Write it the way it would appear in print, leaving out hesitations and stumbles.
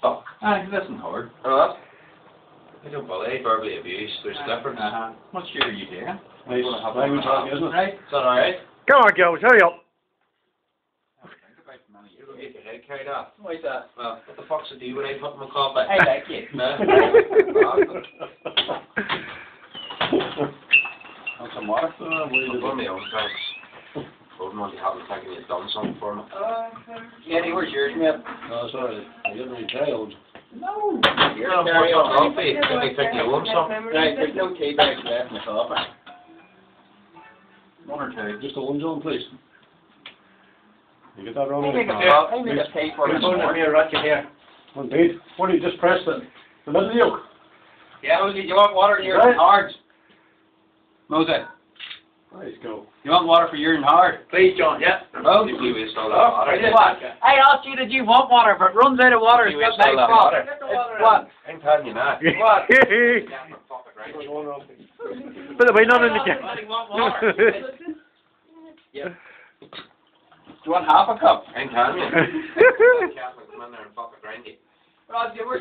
Fuck. Listen, Howard. What? I don't bully, verbally abuse. There's a difference. What year are you taking? Nice language talk, isn't it? Right. Is that alright? Come on, girls, hurry up. You don't get your head carried off. Why is that? Well, what the fuck's it do when I put my coffee? I like it. Want some water? I've done my own things. Wouldn't want to have them thinking you've done something for me. Eddie, where's yours, mate? No, sorry. I didn't really try old. No. You don't put your coffee. Then they think you own something. Right, there's no tea bags left in the coffee. One or two. Just a one zone, please. You get that wrong? I make a tea for this morning. One beat. What do you just press the middle yoke? Yeah, you want water in yours and hard? Moses, Nice go. you want water for yours and hard? Please, John, yeah. Oh, you waste all that water. I asked you, did you want water? If it runs out of water, it's got nice water. What? I'm telling you now. What? But there'll be none in the Do you want half a cup? I'm telling you. Catholic come in there and fuck it, grindy. Rod, you were